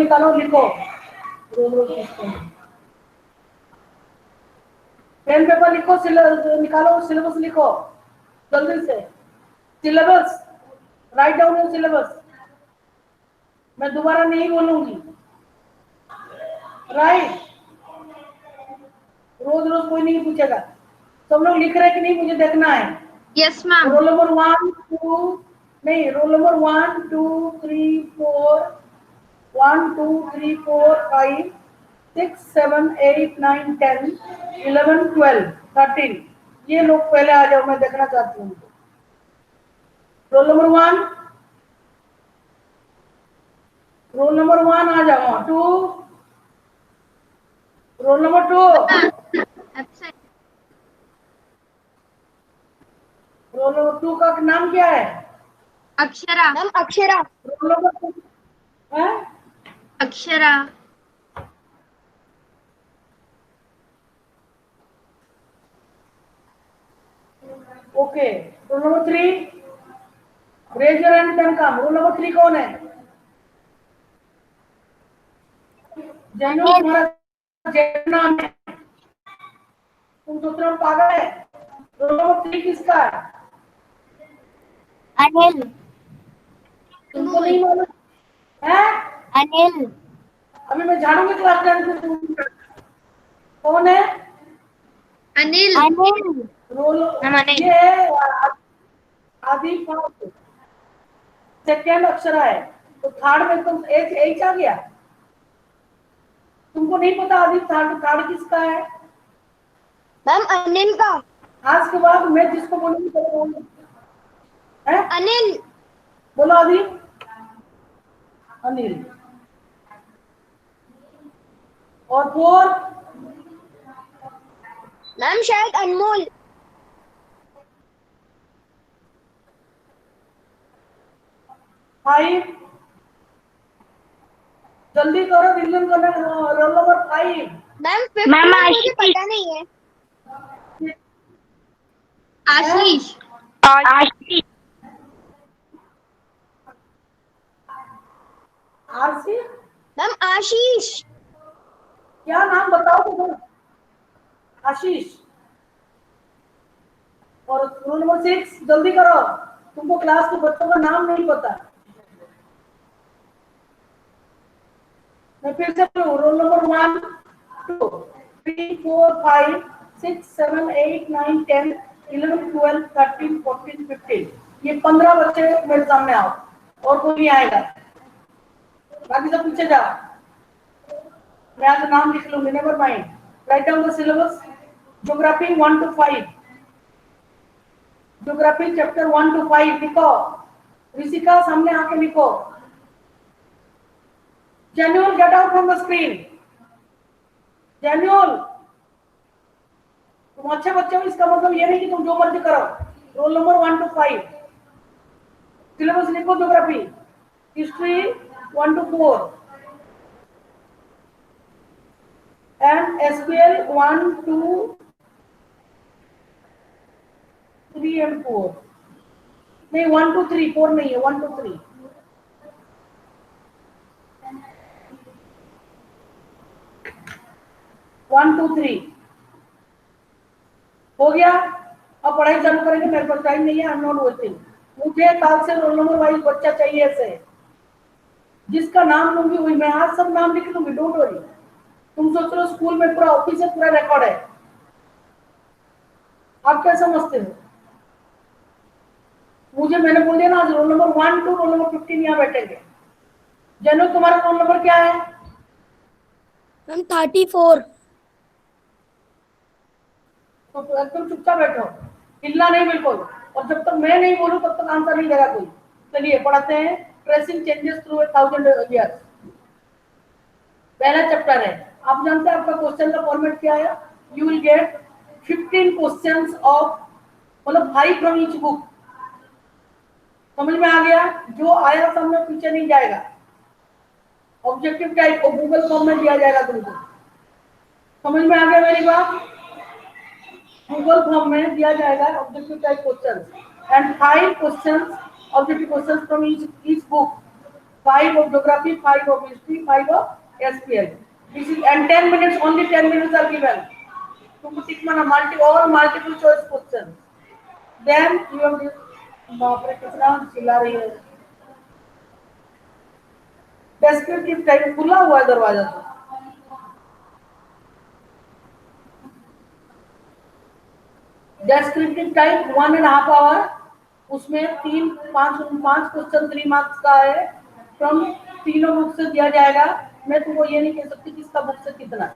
निकालो, लिखो। रोज रोज पूछते हैं। पेन पेपर लिखो, निकालो, सिलेबस लिखो जल्दी से। Syllabus, write down your syllabus. मैं दोबारा नहीं बोलूंगी, राइट। रोज रोज कोई नहीं पूछेगा। सब लोग लिख रहे कि नहीं, मुझे देखना है। Yes ma'am. रोल नंबर 1 2 नहीं, रोल नंबर 1 2 3 4 1 2 3 4 5 6 7 8 9 10 11 12 13। ये लोग पहले आ जाओ, मैं देखना चाहती हूँ। रोल नंबर 1, रोल नंबर 1 आ जाओ। 2, रोल नंबर 2, रोल नंबर 2 का नाम क्या है? Akshara. Ma'am Akshara. Roll number 2 है Akshara. Okay. Roll number 3, raise your hand and come. Roll number 3 कौन है? जैनो, तुम्हारा जैन नाम है, तुम सोच रहे हो पागल है। रोल नंबर 3 किसका है? अनिल। तुमको नहीं मालूम है? अनिल। अभी मैं झाड़ूंगी क्लास 10 को। कौन है? अनिल। अनिल। रोल ये आदि फर्स्ट, सेकेंड अक्षरा है, तो थर्ड में तुम एच आ गया। तुमको नहीं पता आदि थर्ड थर्ड किसका है? मैम अनिल का। आज के बाद मैं जिसको बोलूंगी तो बोलूंगी। है अनिल। बोलो आदि। अनिल। और 4, मैम शायद अनमोल। 5, जल्दी करो, रिवीजन करना। रोल नंबर 5, मैम फिफ्थ मुझे पता नहीं है। आशीष। आशीष। आरसी। मैम आशीष। क्या नाम बताओ तो। आशीष। और रोल नंबर 6, जल्दी करो, तुमको क्लास के बच्चों का नाम नहीं पता। मैं फिर से बोलूं, रोल नंबर 1 2 3 4 5 6 7 8 9 10 11 12 13 14 15। ये 15 बच्चे मेरे सामने आओ, और कोई नहीं आएगा। बाकी सब पीछे जाओ। मैं आज नाम लिख लूंगी, never mind. Write down the syllabus. Geography 1 to 5, geography chapter 1 to 5 लिखो। ऋषिका सामने आके लिखो। Genuine, get out from the screen. Genuine, तुम अच्छे बच्चे हो, इसका मतलब ये नहीं कि तुम जो मर्जी करो। रोल नंबर 1 to 5, सिलेबस लिखो। Geography, history 1 to 4, and SQL 1 2 3 and 4। नहीं, 1 2 3, 4 नहीं है, 1 2 3। वन टू थ्री हो गया। अब पढ़ाई चालू करेंगे, मेरे पास टाइम नहीं है। I am not waiting. मुझे कल से रोल नंबर वाइज बच्चा चाहिए ऐसे, जिसका नाम लूंगी वही। मैं आज सब नाम लिख लूंगी, डोंट वरी। तुम सोच रहे हो स्कूल में पूरा ऑफिस से पूरा रिकॉर्ड है, आप क्या समझते हो? मुझे मैंने बोल दिया ना, आज roll number 1 to roll number 15 यहाँ बैठेंगे। जैनो, तुम्हारा रोल नंबर क्या है? मैम 34। तो एकदम चुपचाप बैठो, हिलना नहीं बिल्कुल। और जब तक मैं नहीं बोलूं तब तक आंसर नहीं देगा कोई। चलिए पढ़ाते हैं। ट्रेसिंग चेंजेस थ्रू 1000 ईयर्स, पहला चैप्टर है। आप जानते हैं आपका क्वेश्चन का फॉर्मेट क्या है? You will get 15 questions of, मतलब 5 फ्रॉम ईच बुक। समझ में आ गया? जो आया सामने पीछे नहीं जाएगा। ऑब्जेक्टिव टाइप और गूगल फॉर्म में दिया जाएगा तुमको। समझ में आ गया मेरी बात? गूगल फॉर्म में दिया जाएगा objective type question, and 5 questions, objective questions from each book. 5 of geography, 5 of history, 5 of SPL. This is and 10 minutes, only 10 minutes are given. तुमको टिक मारना all multiple choice questions. Then you have this, बाप रे कितना चिल्ला रही है. Descriptive type खुला हुआ है दरवाजा तो. Descriptive type 1.5 hour. उसमें 5 क्वेश्चन 3 मार्क्स का है. फ्रॉम तीनों बुक से दिया जाएगा. मैं तुमको ये नहीं कह सकती किसका बुक से कितना.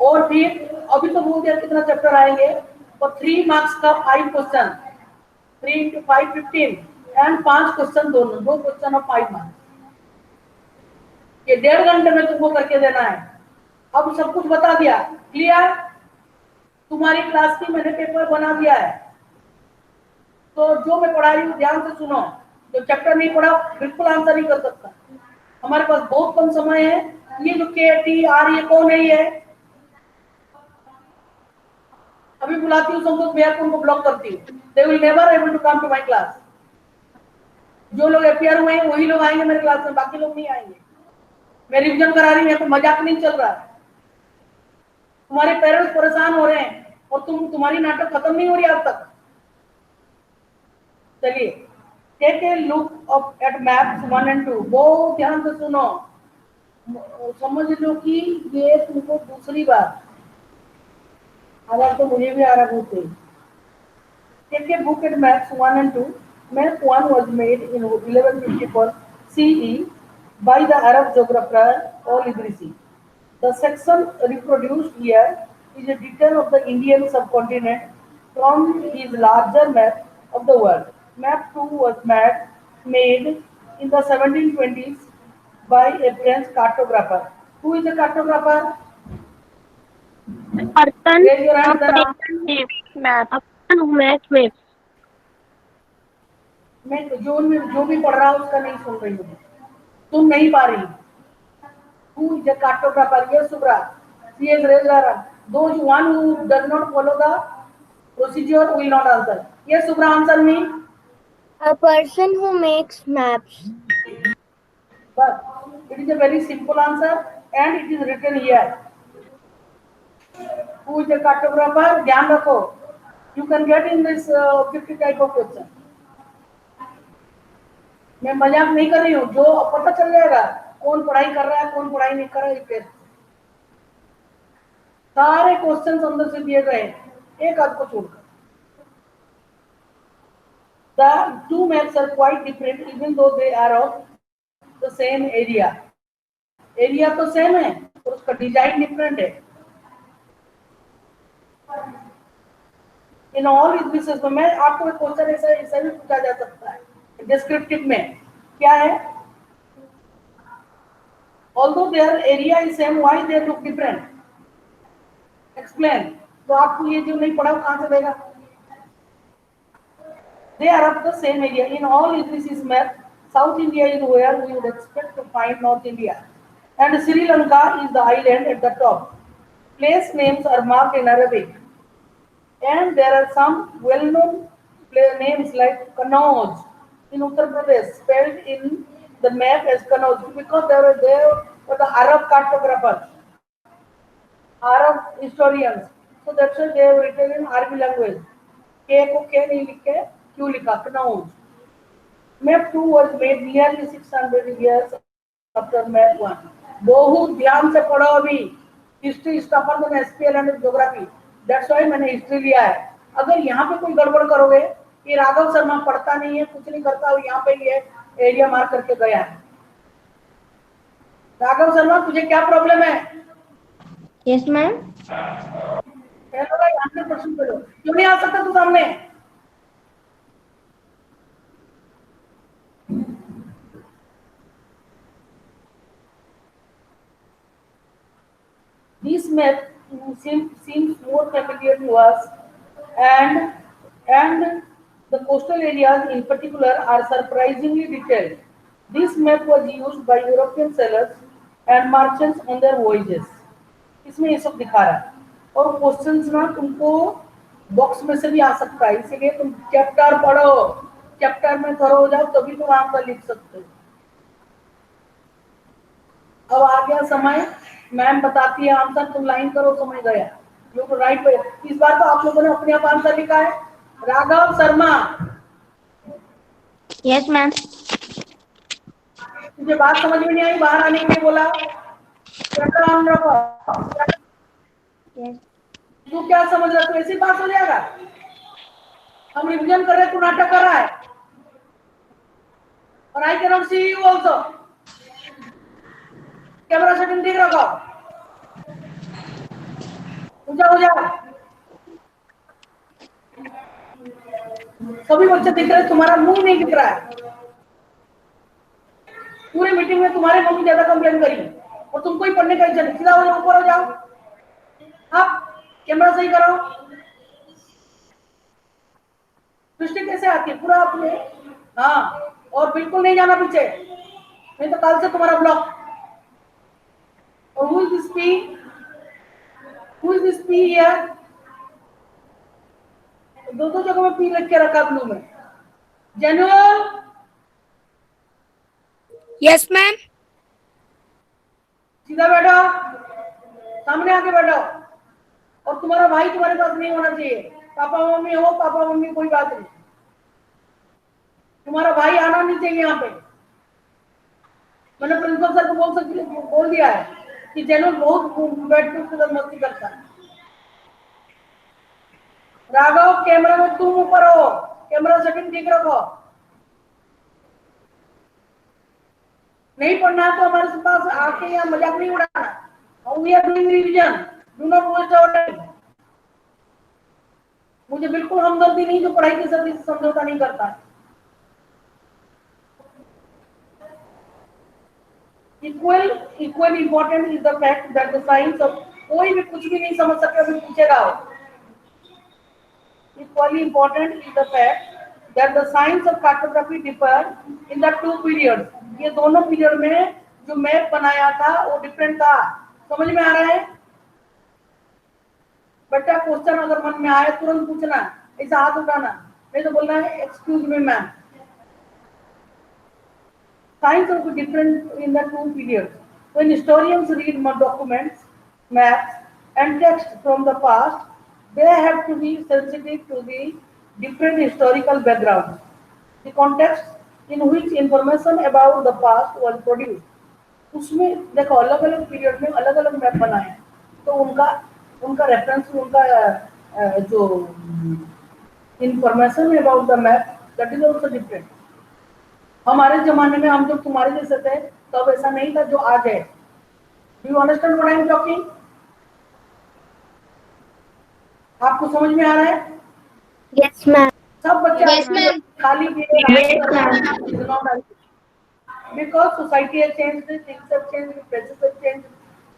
और फिर अभी तो बोल दिया कितना चैप्टर आएंगे. और 3 मार्क्स का 5 क्वेश्चन. 3 into 5 15 एंड 5 क्वेश्चन दोनों 2 क्वेश्चन और 5 मार्क्स. ये 1.5 घंटे में तुमको करके देना है. अब सब कुछ बता दिया. क्लियर. तुम्हारी क्लास की मैंने पेपर बना दिया है. तो जो मैं पढ़ा रही हूँ ध्यान से सुनो. जो चैप्टर नहीं पढ़ा बिल्कुल आंसर नहीं कर सकता. हमारे पास बहुत कम समय है. ये जो KTR ये कौन है ये. अभी बुलाती हूँ संतोष भैया को, उनको ब्लॉक करती हूँ. They will never able to come to my class. जो लोग अपियर हुए हैं वही लोग आएंगे मेरे क्लास में, बाकी लोग नहीं आएंगे. मैं रिविजन करा रही हूँ, तो मजाक नहीं चल रहा है. तुम्हारे पेरेंट्स परेशान हो रहे हैं और तुम्हारी नाटक खत्म नहीं हो रही अब तक. चलिए take a look at maps 1 and 2. बहुत ध्यान से सुनो. समझ लो कि ये तुमको दूसरी बार अगर तो मुझे भी आ रहा होते. Take a book at maps 1 and 2. Map 1 was made in 1154 CE by the Arab geographer Al-Idrisi. The section reproduced here is a detail of the Indian subcontinent from his larger map of the world. Map 2 was made in the 1720s by a French cartographer. Who is a cartographer? person Raise your hand. map who makes maps. मैं जो भी पढ़ रहा हूँ उसका नहीं सुन रही हूँ. तुम नहीं पा रही. Who is a cartographer? Yes, Subra. Yes, Reza. Those one who does not follow the procedure will not answer. Yes, Subra, answer me. A person who makes maps. But it is a very simple answer and it is written here. Who is a cartographer? ध्यान रखो. You can get in this 50 type of question. मैं मजाक नहीं कर रही हूँ. जो पता चल जाएगा कौन पढ़ाई कर रहा है कौन पढ़ाई नहीं कर रहा है. सारे क्वेश्चंस अंदर से दिए गए एक आध को छोड़कर. The two maps are quite different even though they are of the same area. Area तो सेम है और उसका डिजाइन डिफरेंट है. इन ऑल इज तो मैं आपको एक क्वेश्चन ऐसा भी पूछा जा सकता है डिस्क्रिप्टिव में. क्या है? Although their area is same, why they look different? Explain. तो आपको ये जो नहीं पढ़ा वो कहाँ से देगा? They are of the same area. In all Idrisi's map, South India is where we would expect to find North India, and Sri Lanka is the island at the top. Place names are marked in Arabic, and there are some well-known names like Kannauj in Uttar Pradesh, spelled in the map as Kannauj because they were the Arab cartographers, Arab historians. So that's why they have written in Arabic language. K को K नहीं लिख के क्यों लिखा? Kannauj. Map 2 was made nearly 600 years after Map 1. बहुत ध्यान से पढ़ो अभी. हिस्ट्री स्टफर में SPL and geography. That's why मैंने हिस्ट्री लिया है. अगर यहाँ पे कोई गड़बड़ करोगे कि राघव शर्मा पढ़ता नहीं है कुछ नहीं करता और यहाँ पे ये एरिया मार्क करके गया है. राघव शर्मा तुझे क्या प्रॉब्लम है? Yes, ma'am. हेलो भाई 100% करो. क्यों नहीं आ सकता तू सामने? This map seems more familiar to us, and the coastal areas in particular are surprisingly detailed. This map was used by European sailors and merchants on their voyages. इसमें ये सब दिखा रहा है. और क्वेश्चंस ना तुमको बॉक्स में से भी आ सकता है, इसलिए तुम चैप्टर पढ़ो. चैप्टर में थरो हो जाओ तभी तुम आंसर लिख सकते हो. अब आ गया समय, मैम बताती है आंसर, तुम लाइन करो, समय गया। लोग राइट पे, इस बार तो आप लोगों ने अपने आप आंसर लिखा है। Raghav Sharma, Yes, ma'am. तुझे बात समझ में नहीं आई, बाहर आने के लिए बोला। प्रणाम रखो। Yes. तू क्या समझ रहा, तू ऐसे पास हो जाएगा? हम रिविजन कर रहे, तू नाटक कर रहा है। और I can not see you also. Camera setting ठीक रखो, ऊंचा हो जाओ। सभी बच्चे दिख रहे, तुम्हारा मुंह नहीं दिख रहा है। पूरे मीटिंग में तुम्हारे मम्मी ज्यादा कंप्लेन करी और तुमको ही पढ़ने का इच्छा नहीं। सीधा हो जाओ, ऊपर हो जाओ। आप कैमरा सही करो। दृष्टि कैसे आती है पूरा अपने? हाँ, और बिल्कुल नहीं जाना पीछे, नहीं तो कल से तुम्हारा ब्लॉक। और who is this P? Who is this P here? दो दो जगह में पी लिख के रखा ब्लू में। जेनुअल, Yes, ma'am. सीधा बैठो, सामने आके बैठो। और तुम्हारा भाई तुम्हारे पास नहीं होना चाहिए। पापा मम्मी हो, पापा मम्मी कोई बात नहीं, तुम्हारा भाई आना नहीं चाहिए यहाँ पे। मैंने प्रिंसिपल सर को बोल दिया है कि जेनुअल बहुत बैठ के उसके साथ मस्ती करता है। राघव, कैमरा में तुम ऊपर हो, कैमरा सेटिंग ठीक रखो। नहीं पढ़ना है तो हमारे पास आके यहाँ मजाक नहीं उड़ाना। We are doing revision, do not waste our time. मुझे बिल्कुल हमदर्दी नहीं जो पढ़ाई के साथ समझौता नहीं करता। Equal important is the fact that the science of, कोई भी कुछ भी नहीं समझ सकता, अभी पूछेगा। Equally important is the fact that the science of cartography differ in the two periods. ये दोनों पीरियड में जो मैप बनाया था वो डिफरेंट था। समझ में आ रहा है बेटा? क्वेश्चन अगर मन में आए तुरंत पूछना, ऐसा हाथ उठाना, नहीं तो बोलना है excuse me ma'am. Science also different in the two periods. When historians read documents, maps, and text from the past, they have to be sensitive to the different historical backgrounds, the context in which information about the past was produced. उसमें देखो अलग अलग period में अलग अलग map बनाए, तो उनका उनका रेफरेंस, उनका जो information about the map, that is also different. हमारे जमाने में हम जब तुम्हारे जैसे थे तब ऐसा नहीं था जो आज है। Do you understand what I am talking? आपको समझ में आ रहा है? Yes, ma'am. सब बच्चे Yes, ma'am. खाली because society has changed, things have changed, places have changed.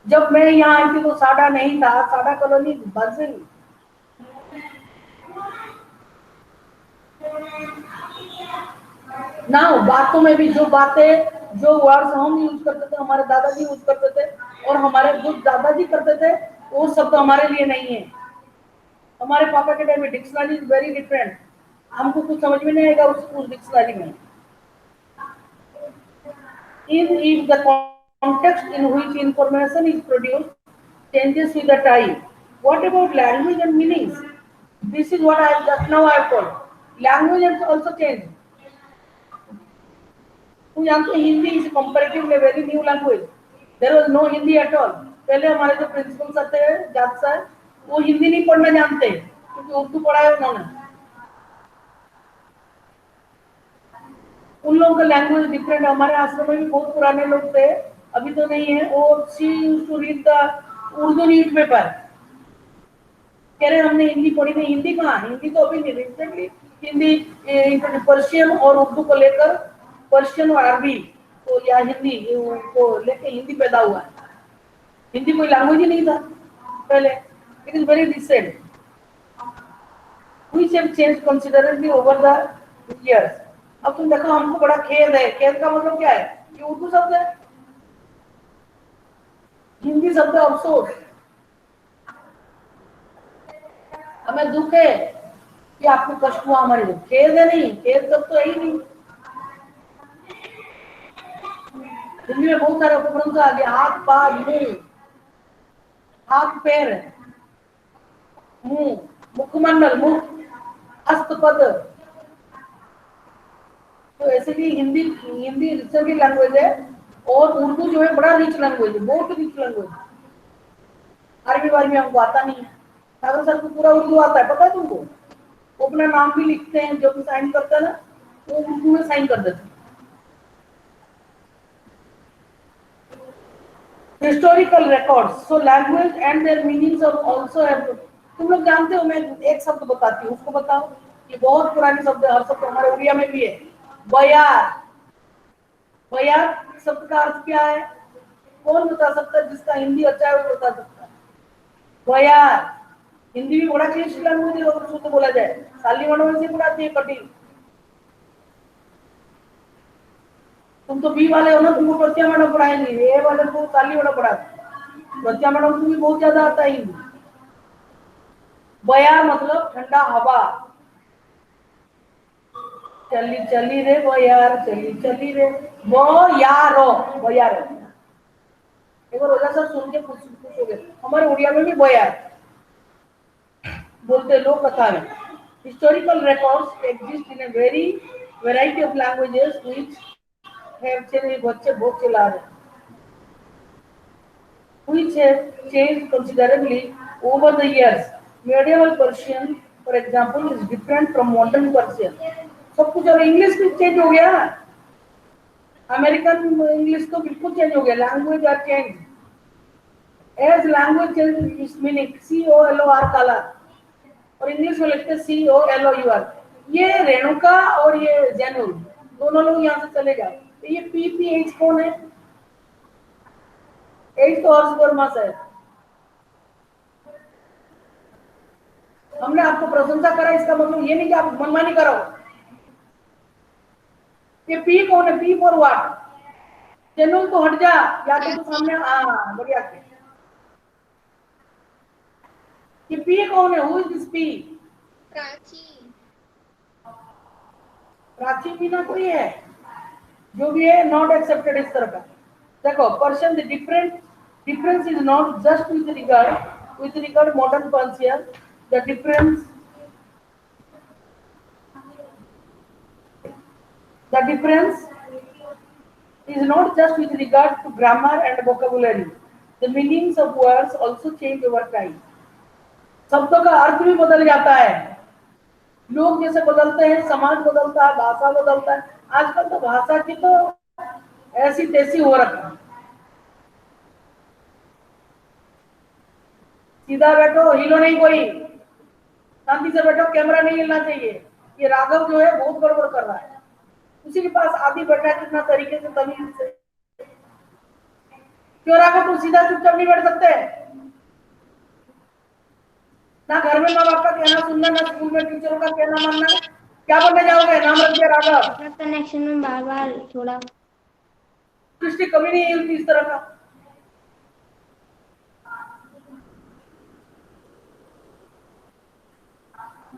जब मैं यहाँ आई थी तो साडा नहीं था, साडा कॉलोनी बसिंग। ना बातों में भी जो बातें, जो वर्ड्स हम यूज करते थे, हमारे दादाजी यूज करते थे और हमारे जो दादाजी करते थे, वो शब्द हमारे लिए नहीं है। हमारे पापा के टाइम में डिक्शनरी इज वेरी डिफरेंट। हमको कुछ समझ में नहीं आएगा उस डिक्शनरी में। If the context in which information is produced changes with the time, what about language and meanings? This is what I just now I have told. Language has also changed. तुम जानते हो Hindi is comparatively very new language. There was no Hindi at all. पहले हमारे जो principal sir थे, Jat sir, वो हिंदी नहीं पढ़ना जानते क्योंकि उर्दू पढ़ा है उन्होंने। उन लोगों का लैंग्वेज डिफरेंट। हमारे आश्रम में भी बहुत पुराने लोग थे, अभी तो नहीं है, वो she used to read the Urdu newspaper. कह रहे हमने हिंदी पढ़ी नहीं। हिंदी कहाँ, हिंदी तो अभी नहीं, रिसेंटली हिंदी पर्शियन और उर्दू को लेकर, पर्शियन और अरबी को या हिंदी को लेकर हिंदी पैदा हुआ है। हिंदी कोई लैंग्वेज ही नहीं था पहले, it is very recent, which have changed considerably over the years. अब तुम देखो, हमको बड़ा खेद है। खेद का मतलब क्या है? ये उर्दू शब्द है, हिंदी शब्द है अफसोस। हमें दुख है कि आपको कष्ट हुआ, हमारे दुख। खेद है नहीं, खेद शब्द तो है ही नहीं। हिंदी में बहुत सारे उपक्रम आ गए, हाथ, पाद, मुंह, हाथ, पैर, मुंह, मुखमंडल, मुख, हस्तपद। तो ऐसे भी हिंदी हिंदी रिसर्च की लैंग्वेज है, और उर्दू जो है बड़ा रिच लैंग्वेज है, बहुत रिच लैंग्वेज। अरबी वारबी हमको आता नहीं है। सागर सर को पूरा उर्दू आता है, पता है तुमको? वो अपना नाम भी लिखते हैं, जो भी साइन करते हैं ना, वो उर्दू में साइन कर देते हैं। Historical records, so language and there meanings also have. तुम लोग जानते हो, मैं एक शब्द बताती हूँ, उसको बताओ। ये बहुत पुराने शब्द है, हर शब्द हमारे उड़िया में भी है। बयार। बयार शब्द का अर्थ क्या है? कौन बता सकता है? जिसका हिंदी अच्छा है वो बता सकता है। बयार हिंदी भी बड़ा क्लिष्ट लैंग्वेज है, अगर शुद्ध बोला जाए। साली वर्णों से पढ़ाती है कठिन। तुम तो बी वाले हो ना, तुमको प्रत्यामण पढ़ाएंगे, ए वाले को साली वर्णन पढ़ाते। प्रत्यामण को भी बहुत ज्यादा आता है हिंदी। बयार मतलब ठंडा हवा। चली चली रे बयार, चली चली रे बयारो, बयार। एक बार ओझा सर सुन के पूछोगे, हमारे उड़िया में भी बयार बोलते लोग कथा में। Historical records exist in a very variety of languages which have changed. बच्चे बहुत चला रहे, which have changed considerably over the years. Medieval Persian, for example, is different from modern Persian. सब कुछ। और इंग्लिश भी चेंज हो गया। अमेरिकन इंग्लिश तो बिल्कुल चेंज हो गया। Language are change as language change its meaning. COLOR colour, और इंग्लिश में लिखते COLOUR। ये रेणुका और ये जैनुल दोनों लोग यहाँ से चले जाओ। तो ये PPH कौन है? एच तो हर्ष वर्मा से। हमने आपको प्रशंसा करा, इसका मतलब ये नहीं कि आप मनमानी करो। ये पी कौन है? P for what? चैनल तो हट जा, या तो सामने। हाँ बढ़िया। ये पी कौन है? Who is this P? Prachi. Prachi भी ना कोई है, जो भी है नॉट एक्सेप्टेड इस तरह का। देखो person the difference is not just with regard modern Persian. The difference is not just with regard to grammar and vocabulary. The meanings of words also change over time. शब्दों का अर्थ भी बदल जाता है। लोग जैसे बदलते हैं, समाज बदलता है, भाषा बदलता है। आजकल तो भाषा की तो ऐसी तैसी हो रखा है। सीधा बैठो, हिलो नहीं कोई, शांति से बैठो, कैमरा नहीं हिलना चाहिए। ये राघव जो है बहुत गड़बड़ कर रहा है। उसी के पास आदि बैठा है, कितना तरीके से तमीज से। क्यों राघव तुम सीधा चुपचाप नहीं बैठ सकते? ना घर में माँ बाप का कहना सुनना, ना स्कूल में टीचरों का कहना मानना। क्या बनने जाओगे? नाम रख दिया राघव। कनेक्शन में बार बार थोड़ा दृष्टि कभी नहीं हिलती इस तरह का।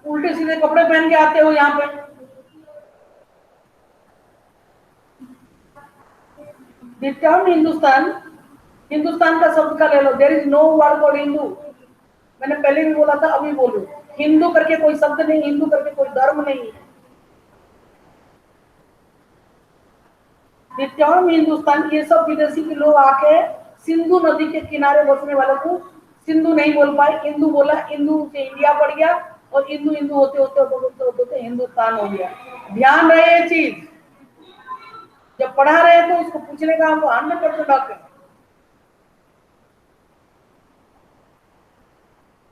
उल्टे सीधे कपड़े पहन के आते हो यहाँ पे। The term हिंदुस्तान का शब्द का ले लो। There is no word for Hindu. मैंने पहले भी बोला था, अभी बोलूं, हिंदू करके कोई शब्द नहीं, हिंदू करके कोई धर्म नहीं है। The term हिंदुस्तान, ये सब विदेशी के लोग आके सिंधु नदी के किनारे बसने वालों को सिंधु नहीं बोल पाए, हिंदू बोला। हिंदू से इंडिया पड़ गया, और हिंदू हिंदू होते होते होते होते होते हिंदुस्तान हो गया। ध्यान रहे ये चीज, जब पढ़ा रहे तो उसको पूछने का हमको 100% हक है।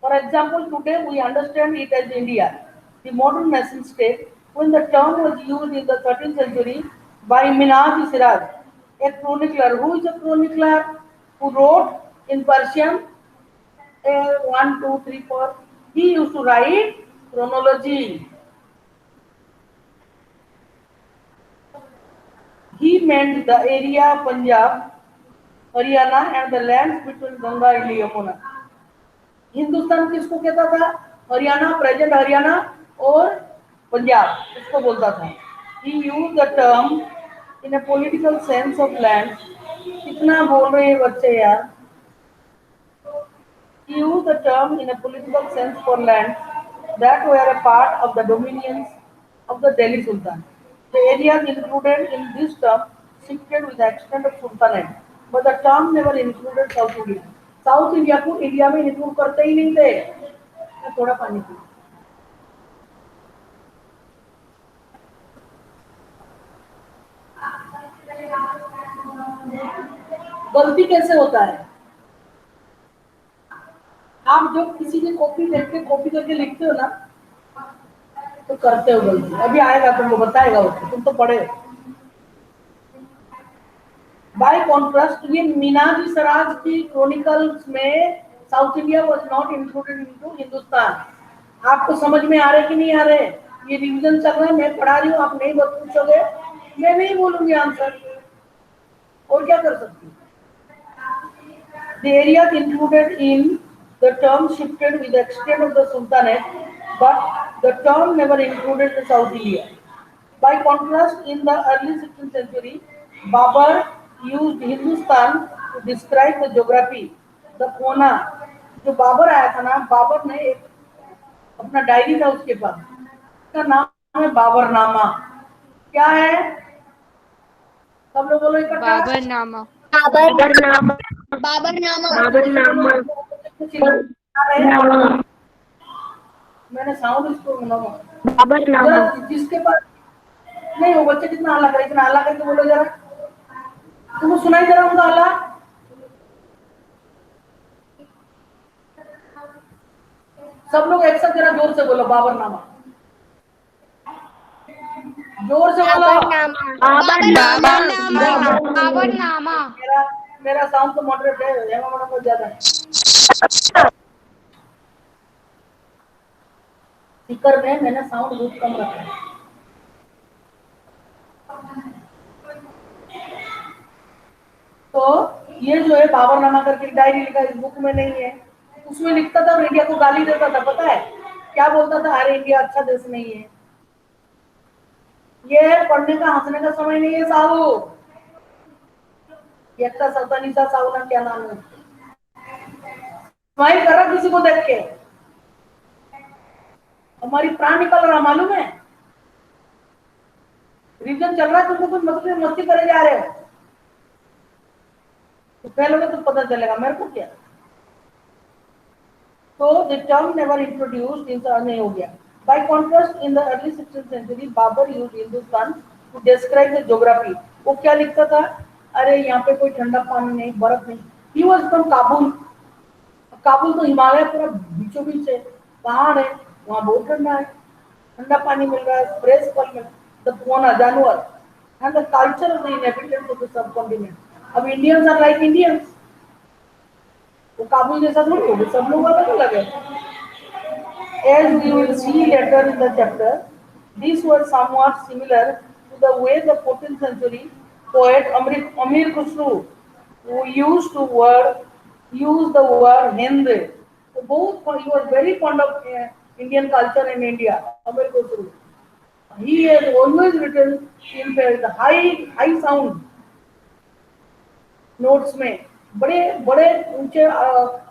For example, today we understand it as India, the modern nation state, when the term was used in the 13th century by Minhaj Siraj, a chronicler. Who is a chronicler? Who wrote in Persian, 1, 2, 3, 4. He used to write chronology. He meant the area Punjab, Haryana and the lands between Ganga and Yamuna. Hindustan किसको कहता था? Haryana, present Haryana और पंजाब, इसको बोलता था। He used the term in a political sense of land कितना बोल रहे हैं बच्चे यार. He used the term in a political sense for lands that were a part of the dominions of the Delhi Sultan. The areas included in this term shifted with the extent of Sultanate, but the term never included South India. South India को India में include करते ही नहीं थे. थोड़ा पानी P. गलती कैसे होता है? आप जब किसी की कॉपी देख के कॉपी करके लिखते हो ना, तो करते हो गलती. अभी आएगा तुमको बताएगा उसको, तुम तो पढ़े. बाय कॉन्ट्रास्ट ये मीनाजी सराज की क्रॉनिकल्स में south India was not included into Hindustan. आपको समझ में आ रहे कि नहीं आ रहे? ये रिवीजन चल रहा है, मैं पढ़ा रही हूँ, आप नहीं पूछोगे, मैं नहीं बोलूंगी आंसर. और क्या कर सकती हूँ? The areas included in the term shifted with the extent of the Sultanate, but the term never included the South India. By contrast, in the early 16th century, Babur used Hindustan to describe the geography. The Kona, जो बाबर आया था ना, बाबर ने एक अपना diary था उसके पास, उसका नाम है बाबरनामा. क्या है? सब लोग बोलो इकट्ठा. बाबरनामा. बाबरनामा. बाबरनामा. मैंने साउंड इसको बाबरनामा. जिसके पास नहीं, वो बच्चे कितना हल्ला करे, इतना हल्ला करके बोलो जरा. तुमको सुनाई दे रहा उनका हल्ला? सब लोग एक साथ जरा जोर से बोलो बाबरनामा. जोर से बोलो. बाबरनामा. मेरा साउंड तो मॉडरेट है, हेमा मैडम को ज्यादा है. स्पीकर में मैंने साउंड बहुत कम रखा है. तो ये जो है बाबरनामा करके डायरी लिखा, इस बुक में नहीं है. उसमें लिखता था और इंडिया को गाली देता था. पता है क्या बोलता था? अरे इंडिया अच्छा देश नहीं है. ये पढ़ने का हंसने का समय नहीं है साहू. एकता सल्तानिसा साहू ना क्या नाम है, स्माइल कर रहा किसी को देख के. हमारी प्राण निकल रहा, मालूम है? रिविजन चल रहा है, तुमको कुछ मतलब मस्ती करे जा रहे हो. तो पहले तो पता चलेगा मेरे को क्या. तो the term never introduced in नहीं हो गया. By contrast, in the early 16th century, Babur used Hindustan to describe the geography. वो क्या लिखता था? अरे यहाँ पे कोई ठंडा पानी नहीं, बर्फ नहीं. He was from Kabul. Kabul तो हिमालय पूरा बीचों बीच है, पहाड़ है, वहाँ बहुत ठंडा है, ठंडा पानी मिल रहा है, फ्रेश फल मिल. The fauna, जानवर, and the culture of the inhabitants of the subcontinent. अब Indians are like Indians. वो काबुल जैसा थोड़ी होगी, सब लोग अलग अलग है. As we will see later in the chapter, these were somewhat similar to the way the 14th century poet Amir Khusro, who used the word Hind. So both, he was very fond of Indian culture in India. Amir Khusro, he has always written in the high sound notes में, बड़े बड़े ऊंचे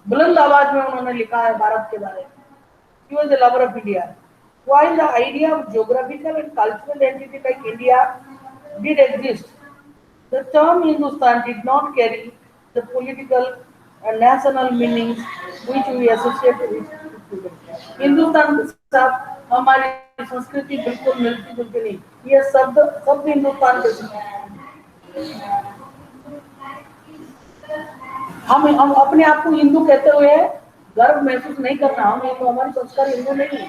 बुलंद आवाज में उन्होंने लिखा है भारत के बारे में. He was a lover of India. While the idea of geographical and cultural entity like India did exist, the term Hindustan did not carry the political and national meanings which we associate with it. Hindustan के साथ हमारी संस्कृति बिल्कुल मिलती जुलती नहीं. ये शब्द हिंदुस्तान के, हम अपने आप को हिंदू कहते हुए गर्व महसूस नहीं करना. हम तो हमारी संस्कार हिंदू नहीं है.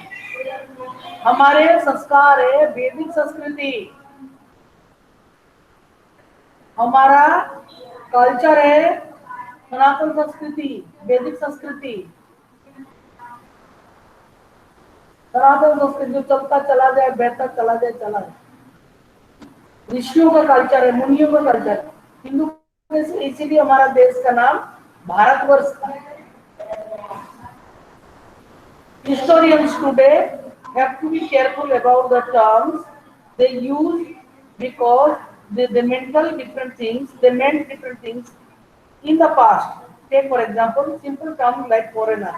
हमारे संस्कार है वैदिक संस्कृति. हमारा कल्चर है सनातन संस्कृति, वैदिक संस्कृति. सनातन संस्कृति जो चलता चला जाए, बहता चला जाए, चला जाए. ऋषियों का कल्चर है, मुनियों का कल्चर है. हिंदू, इसीलिए हमारा देश का नाम भारतवर्ष था. Historians today have to be careful about the terms they use because they mingle different things, they meant different things in the past. Take for example, simple term like foreigner.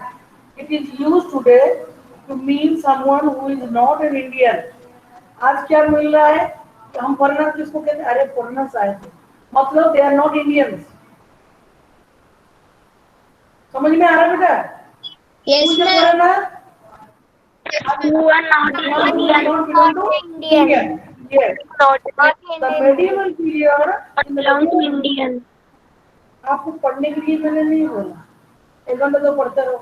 It is used today to mean someone who is not an Indian. आज क्या मिल रहा है? हम foreigner किसको कहते हैं? अरे foreigners आए थे, मतलब दे आर नॉट इंडियंस। समझ में आ रहा है बेटा? Yes, ma'am. Foreigner Who are not Indian. belong to Indian. Yes. Not The medieval period in the belong to medieval, Indian. आपको पढ़ने के लिए मैंने नहीं बोला, एक घंटा तो पढ़ते रहो।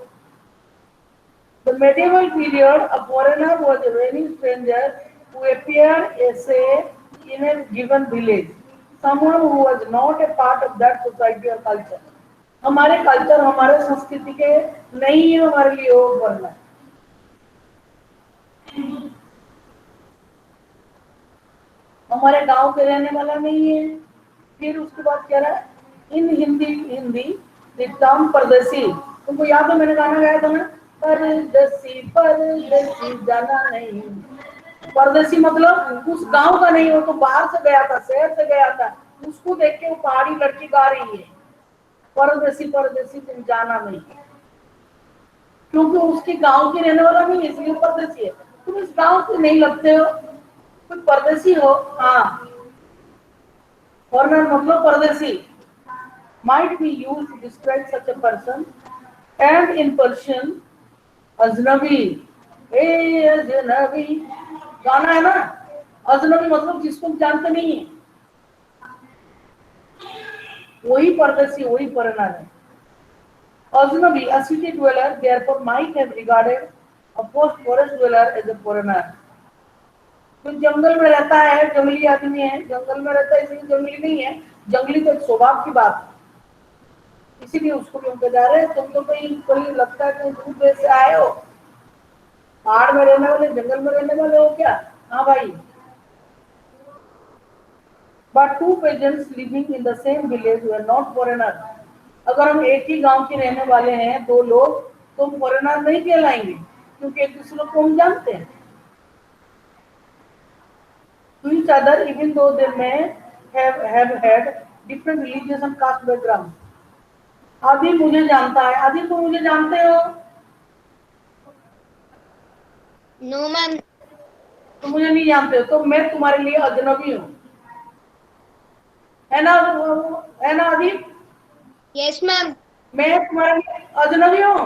The medieval period, a foreigner was a reigning stranger who appeared as in a given village, someone who was not a part of that society or culture. हमारे कल्चर, हमारे संस्कृति के नहीं है हमारे लिए वो foreigner। हमारे गांव के रहने वाला नहीं है। फिर उसके बाद कह रहा है इन हिंदी टर्म परदेसी, तुमको याद है मैंने गाना गाया था ना, परदेसी परदेसी जाना नहीं। परदेसी मतलब उस गांव का नहीं हो, तो बाहर से गया था, शहर से गया था, उसको देख के वो पहाड़ी लड़की गा रही है परदेसी परदेसी तुम जाना नहीं, क्योंकि उसके गांव के रहने वाला नहीं, इसलिए परदेसी है। तुम इस गांव से नहीं लगते हो, तुम परदेसी हो। हाँ, फॉरेनर मतलब परदेसी। Might be used to describe such a person, and in Persian, अजनबी। ए अजनबी गाना है ना, अजनबी मतलब जिसको हम जानते नहीं है, वही परदेसी, वही फॉरेनर है। अजनबी, a city dweller, therefore might have regarded a post forest dweller as a foreigner. तो जंगल में रहता है, जंगली आदमी है, जंगल में रहता है इसलिए जंगली नहीं है, जंगली तो एक स्वभाव की बात है, इसीलिए उसको भी हम कह जा रहे हैं तुम तो कोई लगता है कहीं दूर देश से आए हो, पहाड़ में रहने वाले, जंगल में रहने वाले हो क्या? हाँ भाई। But two peasants living in the same village were not foreigners. अगर हम एक ही गांव के रहने वाले हैं, दो लोग, तो हम फॉरेनर नहीं कहलाएंगे, क्योंकि एक दूसरे को हम जानते हैं। To each other, even though they may have had different religious and caste background. आदि मुझे जानता है, आदि को मुझे जानते हो? No, ma'am. तो मुझे नहीं जानते हो, तो मैं तुम्हारे लिए अजनबी हूँ, है ना? है ना आदि? Yes, ma'am. मैं तुम्हारे लिए अजनबी हूँ।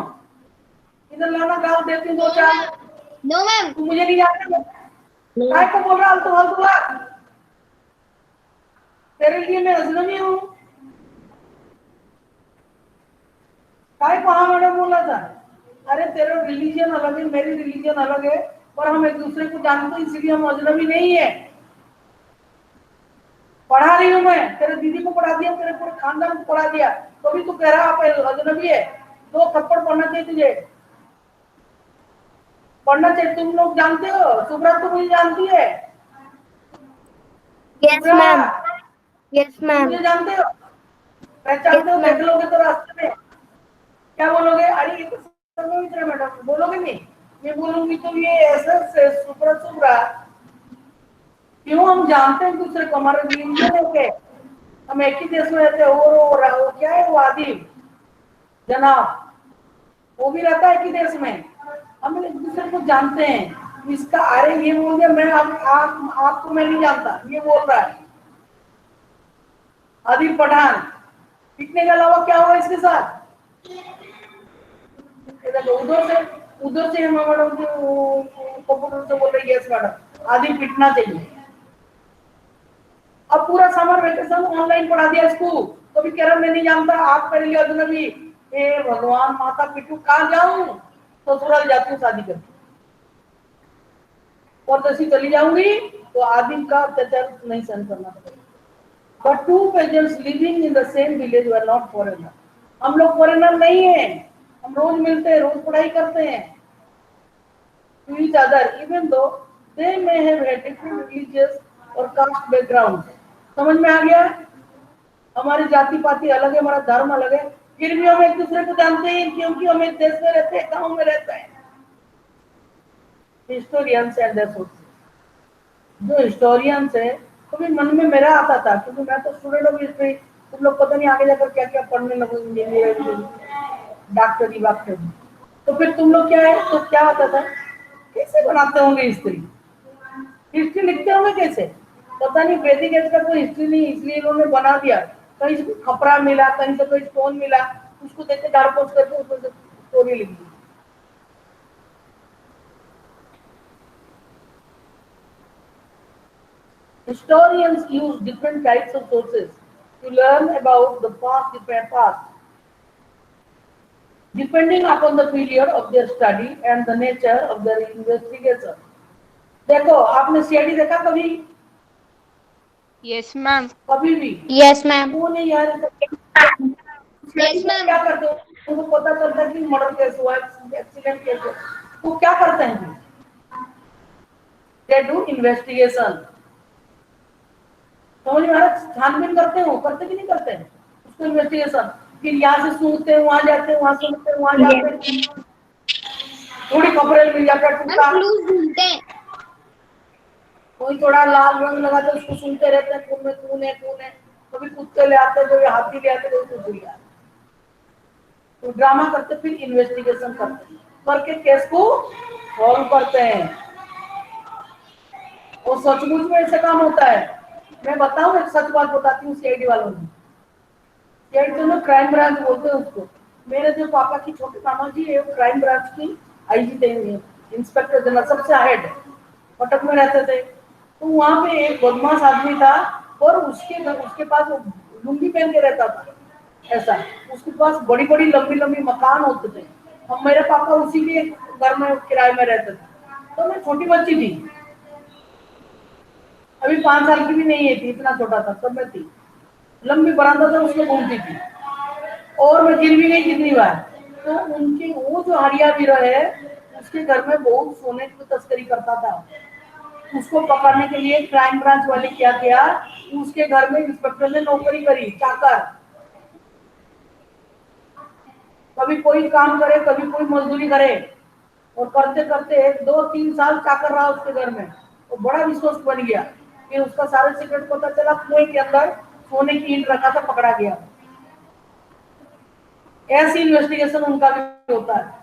इधर लाना, गाँव देती हूँ दो चार। No, ma'am. तू मुझे नहीं जानता, काय को बोल रहा है फालतू? तेरे लिए मैं अजनबी हूँ। काय को हाँ मैंने बोला था? अरे तेरा रिलीजन अलग है, मेरी रिलीजन अलग है, पर हम एक दूसरे को जानते हैं, इसलिए हम अजनबी नहीं है। पढ़ा रही हूँ मैं, तेरे दीदी को पढ़ा दिया, तेरे पूरे खानदान को पढ़ा दिया, तो भी तू कह रहा आप अजनबी है। दो थप्पड़ पढ़ना चाहिए तुझे, पढ़ना चाहिए। तुम लोग जानते हो, सुब्रा तो मुझे जानती है। Yes, ma'am. Yes, ma'am. मुझे जानते हो, पहचानते हो, देख लोगे तो रास्ते में क्या बोलोगे? अरे ये तो सर्वमित्र मैडम, बोलोगे नहीं? मैं बोलूंगी तो ये ऐसा से सुब्रा सुब्रा। क्यों? हम जानते हैं दूसरे को, हमारे रिलीजन है के, हम एक ही देश में रहते हैं। वो क्या है, वो आदिम जनाब, वो भी रहता है एक ही देश में, हम एक दूसरे को जानते हैं। इसका अरे ये बोल दिया, मैं आपको मैं नहीं जानता, ये बोल रहा है आदिल पठान। पिटने के अलावा क्या होगा इसके साथ? उधर से हम मैडम कंप्यूटर से बोल रही है, यस मैडम आदिल पिटना चाहिए। अब पूरा समर वेकेशन ऑनलाइन पढ़ा दिया इसको, तो भी कह रहा मैं नहीं जानता, आप कर लिया अजनबी। हे भगवान, माता पिटू, कहाँ जाऊं? तो ससुराल जाती हूँ शादी करके, और जैसी चली जाऊंगी तो आदिम का अत्याचार नहीं सहन करना पड़ेगा। But two peasants living in the same village were not foreigner. हम लोग फॉरेनर नहीं है, हम रोज मिलते हैं, रोज पढ़ाई करते हैं। To each other, even though they may have had different religious और caste background. समझ में आ गया? हमारी जाति पाति अलग है, हमारा धर्म अलग है, फिर भी हम एक दूसरे को जानते हैं, क्योंकि हम एक देश में रहते हैं, गाँव में रहते हैं। हिस्टोरियंस एंड देयर सोर्सेस, जो हिस्टोरियंस है तो भी मन में मेरा आता था, क्योंकि मैं तो स्टूडेंट ऑफ हिस्ट्री, तुम लोग पता नहीं आगे जाकर क्या क्या पढ़ने लगो, इंजीनियरिंग, डॉक्टरी वाक्टरी। तो फिर तुम लोग क्या है, तो क्या होता था, कैसे बनाते होंगे हिस्ट्री, हिस्ट्री लिखते होंगे कैसे, पता नहीं, वैदिक एज का कोई हिस्ट्री नहीं, इसलिए इन्होंने बना दिया, कहीं से खपरा मिला, कहीं से कोई स्टोन मिला, उसको देख के झाड़ पोछ करके उसमें से स्टोरी लिख दी। Historians use different types of sources to learn about the different past, depending upon the period of their study and the nature of their investigation. देखो, आपने सीआईडी देखा कभी? Yes ma'am. कभी भी? Yes, ma'am. वो नहीं यार, Yes, सीआईडी ma'am. क्या करते हो, उनको पता चलता है कि मर्डर केस हुआ, एक्सीडेंट केस हुआ, तो क्या करते हैं? They do investigation. समझ में आ रहा है? छानबीन करते हो, करते कि नहीं करते हैं उसको इन्वेस्टिगेशन, फिर यहाँ से सूंघते हैं, वहां जाते हैं, वहां सूंघते हैं, वहां जाते हैं, थोड़ी खबरें मिल जाता है, मैम टुकड़ा, क्लूज ढूंढते हैं। कोई थोड़ा लाल रंग लगाते हैं, उसको सूंघते रहते हैं, खून में खून है, खून है, कभी कुत्ते ले आते हैं, कभी हाथी ले आते हैं, कभी कुछ ले आते हैं, तो ड्रामा करते, फिर इन्वेस्टिगेशन करते, करके केस को सॉल्व करते हैं। और सचमुच में ऐसे काम होता है। मैं बताऊं, एक सच बात बताती हूँ सीआईडी वालों ने, सीआईडी तो ना क्राइम ब्रांच बोलते हैं उसको। मेरे जो पापा की छोटे मामा जी है, वो क्राइम ब्रांच की आईजी थे, इंस्पेक्टर जनरल, सबसे हेड, कटक में रहते थे। तो वहां पे एक बदमाश आदमी था, और उसके पास वो लुंगी पहन के रहता था, ऐसा, उसके पास बड़ी बड़ी लंबी लंबी मकान होते थे। अब मेरे पापा उसी के घर में किराए में रहते थे। तो मैं छोटी बच्ची थी, अभी 5 साल की भी नहीं है थी, इतना छोटा था तब मैं थी। लंबी बरामदा से उसमें घूमती थी, और मैं गिर भी गई कितनी बार। तो उनके वो जो हरिया वीर है, उसके घर में बहुत सोने की तस्करी करता था। उसको पकड़ने के लिए क्राइम ब्रांच वाले क्या किया, उसके घर में इंस्पेक्टर ने नौकरी करी, चाकर, कभी कोई काम करे, कभी कोई मजदूरी करे, और करते करते 2-3 साल चाकर रहा उसके घर में, वो बड़ा विश्वास बन गया। फिर उसका सारे सीक्रेट पता चला, कुएं के अंदर सोने की ईंट रखा था, पकड़ा गया। ऐसी इन्वेस्टिगेशन उनका भी होता है।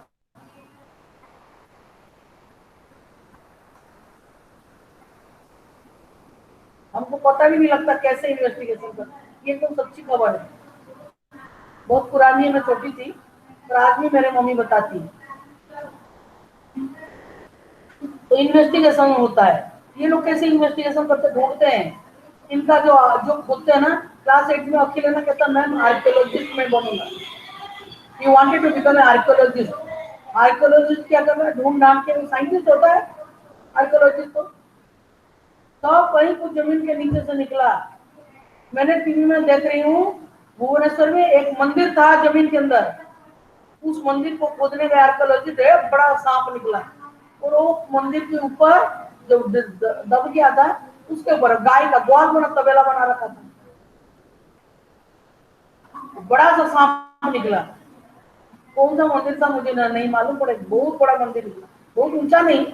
हमको पता भी नहीं लगता कैसे इन्वेस्टिगेशन कर, ये तो सच्ची खबर है, बहुत पुरानी है, मैं छोटी थी, पर आज भी मेरे मम्मी बताती है। तो इन्वेस्टिगेशन होता है। ये लोग कैसे इन्वेस्टिगेशन करते, ढूंढते हैं। इनका जो जो खोदते हैं ना, क्लास 8 में अखिल है ना, कहता मैम आर्कियोलॉजिस्ट में बनूंगा। You wanted to become a archaeologist. Archaeologist क्या कर रहा है, ढूंढ ढांड के, साइंटिस्ट होता है आर्कियोलॉजिस्ट। तो कहीं कुछ जमीन के नीचे से निकला। मैंने टीवी में देख रही हूँ, भुवनेश्वर में एक मंदिर था जमीन के अंदर, उस मंदिर को खोदने गए आर्कियोलॉजिस्ट है, बड़ा सांप निकला, और वो मंदिर के ऊपर जो दब गया था, उसके ऊपर गाय का ग्वाल बना तबेला बना रखा था, बड़ा सा सांप निकला। कौन सा मंदिर था मुझे नहीं मालूम पड़े, बहुत बड़ा मंदिर निकला, बहुत ऊंचा नहीं,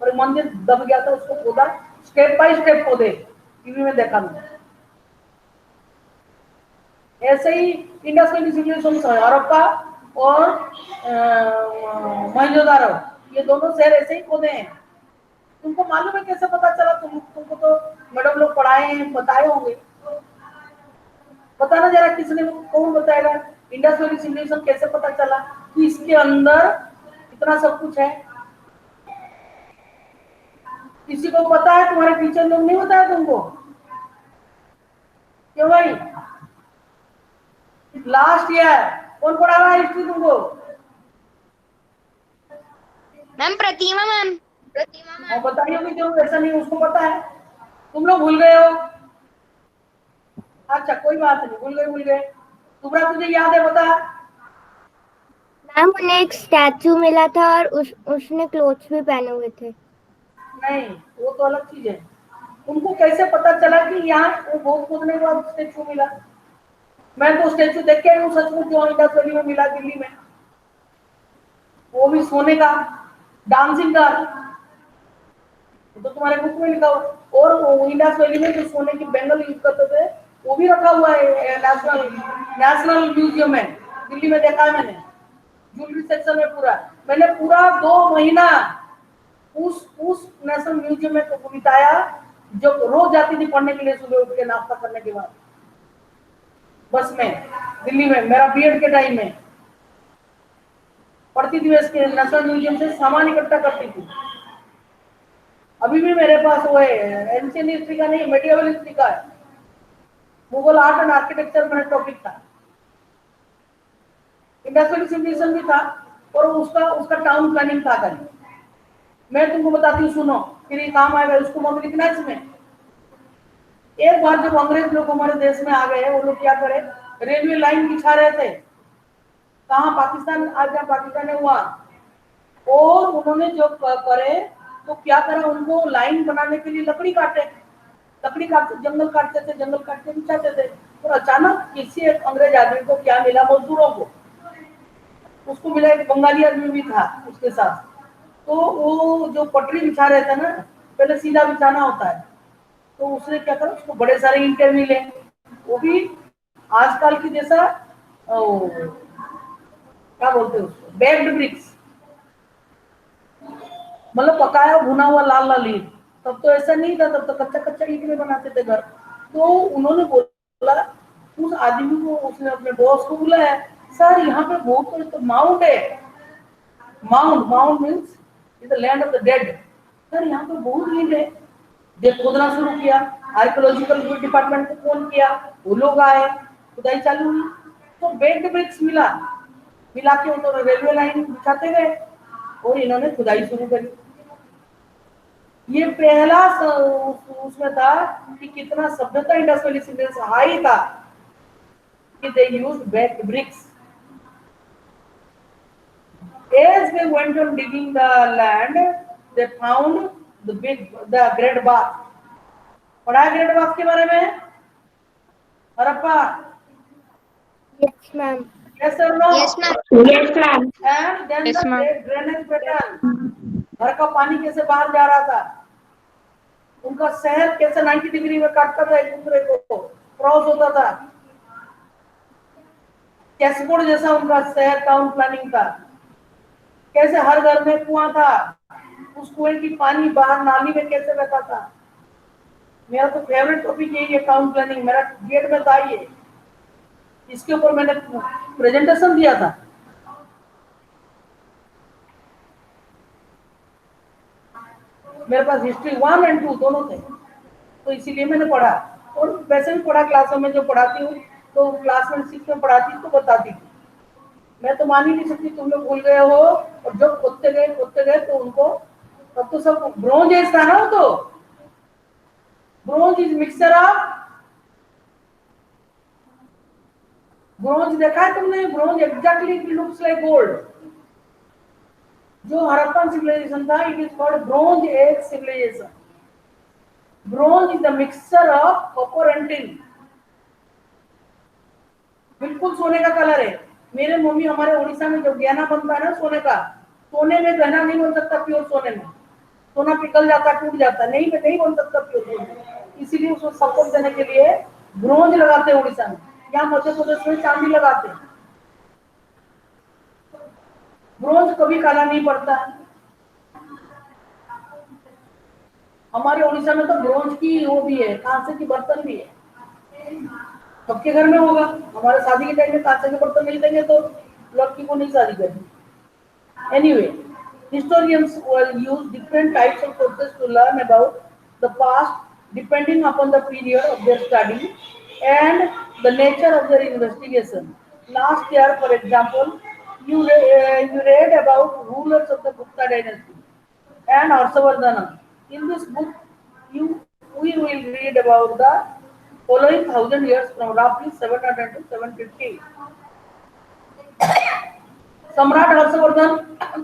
पर मंदिर दब गया था, उसको खोदा, स्टेप बाय स्टेप खोदे, टीवी में देखा मैंने। ऐसे ही इंडस वैली सिविलाइजेशन हड़प्पा और मोहनजोदारो, ये दोनों शहर ऐसे ही खोदे हैं। तुमको मालूम है कैसे पता चला? तुमको तो मैडम लोग पढ़ाए हैं, बताए होंगे, बताना जरा, किसने, कौन बताएगा इंडस वैली सिविलाइजेशन कैसे पता चला कि इसके अंदर इतना सब कुछ है? किसी को पता है? तुम्हारे टीचर लोग नहीं बताया तुमको? क्यों भाई? लास्ट ईयर कौन पढ़ा रहा है हिस्ट्री तुमको? मैम प्रतिमा मैम। और बताइए कि जो ऐसा नहीं उसको पता है, तुम लोग भूल गए हो। अच्छा कोई बात नहीं, भूल गए। तुम्हारा तुझे याद है, बता। मैम उन्हें एक स्टैचू मिला था और उसने क्लोथ्स भी पहने हुए थे। नहीं, वो तो अलग चीज है। उनको कैसे पता चला कि यहाँ वो बहुत खोदने के बाद स्टैचू मिला? मैं तो स्टैचू देख के हूँ सचमुच, जो इंडस वैली में मिला दिल्ली में, वो भी सोने का, डांसिंग का। तो तुम्हारे बुक में लिखा हुआ। और इंडस वैली में जो सोने की बैंगल यूज करते थे वो भी रखा हुआ है नेशनल म्यूजियम में, दिल्ली में देखा है मैंने, ज्वेलरी सेक्शन में पूरा। मैंने पूरा 2 महीना उस नेशनल म्यूजियम में तो बिताया, जो रोज जाती थी पढ़ने के लिए सुबह उठ के नाश्ता करने के बाद बस में, दिल्ली में मेरा बीएड के टाइम में पढ़ती थी। इसके नेशनल म्यूजियम से सामान इकट्ठा करती थी। अभी भी मेरे पास वो है, एंशियंट हिस्ट्री का नहीं, मेडिएवल हिस्ट्री का है, मुगल आर्ट एंड आर्किटेक्चर मेरा टॉपिक था, इंडस्ट्रियल सिविलाइजेशन भी था, और उसका टाउन प्लानिंग था कहीं। मैं तुमको बताती हूँ, सुनो, फिर ये काम आएगा, उसको मत लिखना इसमें। एक बार जब अंग्रेज लोग हमारे देश में आ गए, वो लोग क्या करे, रेलवे लाइन बिछा रहे थे, कहाँ, पाकिस्तान, आज जहाँ पाकिस्तान है वहां। और उन्होंने जो करे तो क्या करा, उनको लाइन बनाने के लिए लकड़ी काटते, जंगल काटते थे, जंगल काट के बिछाते थे। और अचानक किसी एक अंग्रेज आदमी को क्या मिला, मजदूरों को, उसको मिला एक बंगाली आदमी भी था उसके साथ। तो वो जो पटरी बिछा रहे थे ना, पहले सीधा बिछाना होता है, तो उसने क्या करा, उसको बड़े सारे ईंटें मिले, वो भी आजकल की जैसा क्या बोलते हैं उसको, बेक्ड ब्रिक्स, मतलब पकाया भुना हुआ लाल लाल ईंट। तब तो ऐसा नहीं था, तब तो कच्चा कच्चा ईंट में बनाते थे घर। तो उन्होंने बोला उस आदमी को, उसने अपने बॉस को बुलाया, सर यहाँ पे बहुत तो माउंट है, mount means is the land of the dead, sir यहाँ पे बहुत ईंट है। जब खोदना शुरू किया, आर्कियोलॉजिकल डिपार्टमेंट को फोन किया, वो लोग आए, खुदाई चालू हुई, तो बेक्ड ब्रिक्स मिला के उन्होंने रेलवे लाइन बिछाते गए और इन्होंने खुदाई शुरू करी। ये पहला उसमें था कि कितना सभ्यता इंडस्ट्रियल हाई था, कि they used baked bricks. As they went on digging the land, they found the Great Bath. पढ़ा है ग्रेट बाथ के बारे में, Harappa? Yes, ma'am. Yes or no? Yes, ma'am. Yes, ma'am. And then Yes, the ma'am. drainage pattern, घर का पानी कैसे बाहर जा रहा था, उनका शहर कैसे 90 डिग्री में काटता था, एक दूसरे को क्रॉस होता था, कैसबोर्ड जैसा उनका शहर टाउन प्लानिंग था, कैसे हर घर में कुआं था, उस कुएं की पानी बाहर नाली में कैसे बहता था। मेरा तो फेवरेट टॉपिक यही है, टाउन प्लानिंग, मेरा गेट में था ये, इसके ऊपर मैंने प्रेजेंटेशन दिया था। मेरे पास हिस्ट्री 1 और 2 दोनों थे, तो इसीलिए मैंने पढ़ा। और वैसे भी पढ़ा, क्लासों में जो पढ़ाती हूँ, तो क्लास में 6 में पढ़ाती तो बताती थी। मैं तो मान ही नहीं सकती तुम लोग भूल गए हो। और जब खोदते गए तो उनको, तब तो सब ब्रोंज एज था ना, वो तो bronze is mixture of, bronze देखा है तुमने, bronze exactly looks like gold. जो हड़प्पन सिविलाइजेशन था, it is called bronze age civilization. Bronze is the mixture of copper and tin, बिल्कुल सोने का कलर है। मेरे मम्मी, हमारे उड़ीसा में जो गहना बनता है ना सोने का, सोने में गहना नहीं बन सकता प्योर सोने में, सोना पिघल जाता, टूट जाता, नहीं बन सकता प्योर सोने। इसीलिए उसको सपोर्ट देने के लिए ब्रोंज लगाते हैं उड़ीसा में। यहाँ मध्य प्रदेश में चांदी लगाते हैं। ब्रोंज कभी काला नहीं पड़ता। हमारे उड़ीसा में तो ब्रोंज की वो भी है, कांसे की बर्तन भी है, सबके घर में होगा। हमारे शादी के टाइम में कांसे के बर्तन नहीं देंगे तो लड़की को नहीं शादी करनी। Anyway, historians will use different types of sources to learn about the past depending upon the period of their study and the nature of their investigation. Last year, for example, you read about rulers of the Gupta dynasty and Harshavardhana. In this book, we will read about the following 1000 years from roughly 700 to 750. सम्राट हर्षवर्धन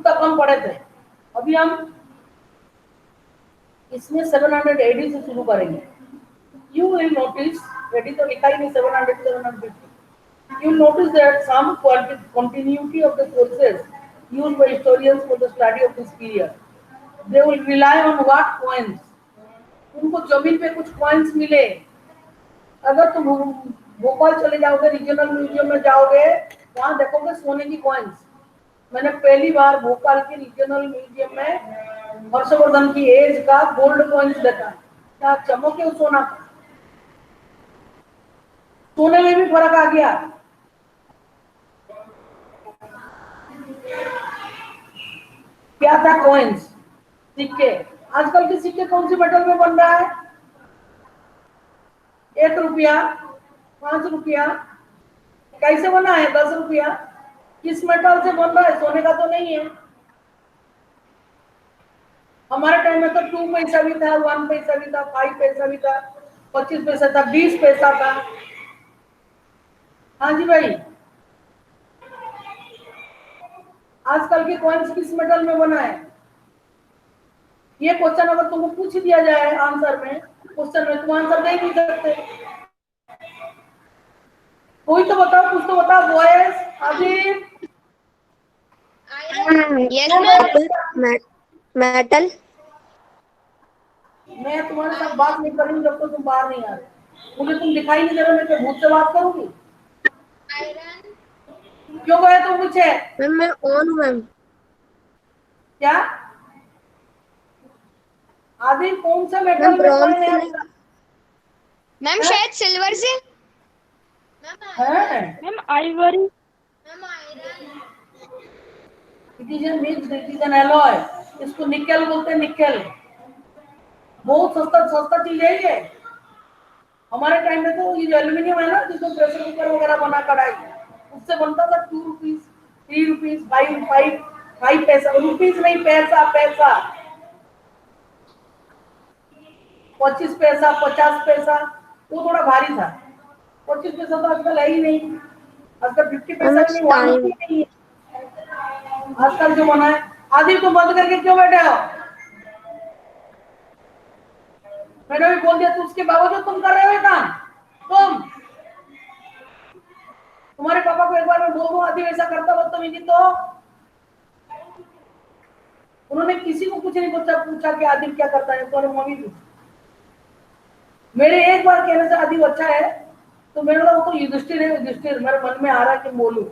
तक हम पढ़े थे। अभी हम इसमें 700 AD से शुरू करेंगे। You will notice, एडी तो लिखा ही नहीं, 700 750. You will notice that some continuity of the sources used by historians for the study of this period. They will rely on what coins, उनको जमीन पे कुछ कॉइन्स मिले। अगर तुम भोपाल चले जाओगे, रीजनल म्यूजियम में जाओगे, वहां देखोगे सोने की कॉइन्स। मैंने पहली बार भोपाल के रीजनल म्यूजियम में हर्षवर्धन की एज का गोल्ड कॉइन्स देखा। क्या चमक है उस सोना का, सोने में भी फर्क आ गया। क्या था कॉइन्स, सिक्के। आजकल के सिक्के कौन सी मेटल में बन रहा है? 1 रुपया, 5 रुपया, कैसे बना है? 10 रुपया, किस मेटल से बन रहा है? सोने का तो नहीं है। हमारे टाइम में तो 2 पैसा भी था, 1 पैसा भी था, 5 पैसा भी था, 25 पैसा था, 20 पैसा था। हाँ जी भाई, आजकल के कॉइन्स किस मेटल में बना है? ये क्वेश्चन अगर तुमको पूछ दिया जाए आंसर में, क्वेश्चन में, तुम आंसर दे नहीं सकते। कोई तो बताओ, कुछ तो बताओ boys. Adil, yes ma'am. Metal. मैं तुम्हारे साथ बात नहीं करूंगी जब तक तुम बाहर नहीं आ रहे। मुझे तुम दिखाई नहीं दे रहे, मैं तो भूत से बात करूंगी। क्यों गए तुम मुझे? मैम मैं ऑन हूँ मैम। क्या आदिल, कौन सा मैम मेटल में ब्रॉन्ज कॉइन से है? नहीं। मैम शायद सिल्वर से। है ma'am Ivory. It is an mix, it is an alloy. इसको निकेल बोलते हैं, निकेल। बहुत सस्ता सस्ता चीज है ये। हमारे टाइम में तो ये जो एल्यूमिनियम है ना, जिसको प्रेशर कुकर वगैरह बना कढ़ाई, उससे बनता था 2 रुपीज, 3 रुपीज, 5 पैसा, रुपीज नहीं, पैसा पैसा, 25 पैसा, 50 पैसा, वो थोड़ा भारी था। 25 पैसा तो आजकल है ही नहीं। आजकल 50 पैसा मैम भी नहीं, 1 टाइम। रुपी नहीं है आजकल जो बना है। आदि तुम बंद करके क्यों बैठे हो? मैंने भी बोल दिया, तो उसके बावजूद तुम कर रहे हो ये काम। तुम्हारे पापा को एक बार मैं बोल दूं आदि वैसा करता बदतमीजी, तो उन्होंने किसी को कुछ नहीं पूछा कि आदिल क्या करता है। तुम्हारी मम्मी पूछी। मेरे एक बार कहने से आदिल अच्छा है, तो मेरे लगा वो तो युधिष्ठिर है, युधिष्ठिर मेरे मन में आ रहा है कि बोलूं,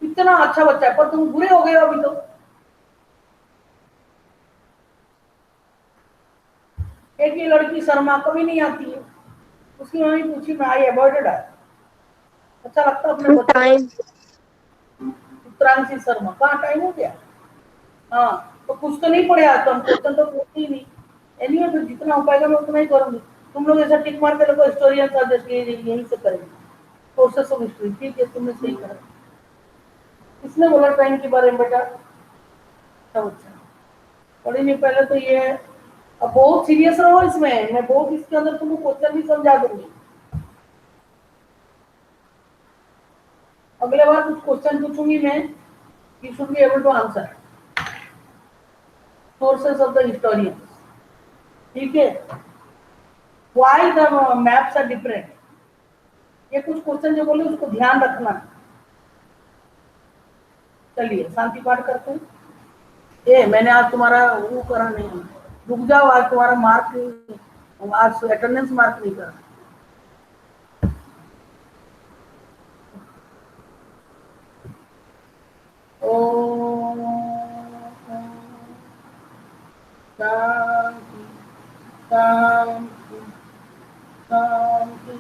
इतना अच्छा बच्चा है, पर तुम बुरे हो गए हो अभी तो। एक ये लड़की शर्मा कभी नहीं आती है, उसकी मम्मी पूछी, मैं आई अवॉइडेड है। अच्छा लगता है अपने बच्चे टाइम। उत्तरांशी शर्मा, कहाँ टाइम हो गया? हाँ, तो कुछ तो नहीं पड़े आज, तो हम क्वेश्चन तो पूछते ही नहीं। एनीवे, तो जितना हो पाएगा मैं उतना ही करूंगी। तुम लोग ऐसा टिक मार के लोग हिस्टोरियन सजेस्ट यही से करेंगे, प्रोसेस ऑफ हिस्ट्री। ठीक है, तुमने सही कहा। किसने बोला टाइम के बारे में बेटा? अच्छा, पढ़ी नहीं पहले तो ये है। अब बहुत सीरियस रहो इसमें, मैं बहुत इसके अंदर तुमको क्वेश्चन भी समझा दूंगी। अगले बार कुछ क्वेश्चन पूछूंगी मैं, you should be able to answer. Sources of the historians, ठीक है। Why the maps are different, ये कुछ क्वेश्चन जो बोले उसको ध्यान रखना। चलिए शांति पाठ करते हैं। ये मैंने आज तुम्हारा वो करा नहीं, रुक जाओ, आज तुम्हारा मार्क, आज अटेंडेंस मार्क नहीं करा। ओम शांति शांति शांति।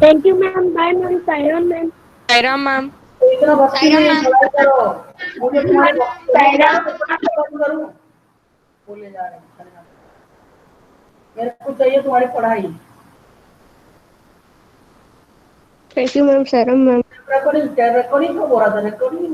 Thank you ma'am. Bye ma'am. सायरन मैम। सायराम मैम। तो इतना भक्ति में सायराम पढ़ाई करो। मुझे तुम्हारे करूं बोले जा रहे हैं, मेरे को चाहिए तुम्हारी पढ़ाई। Thank you ma'am. Sairam ma'am. Recording recording कब हो रहा था? रिकॉर्डिंग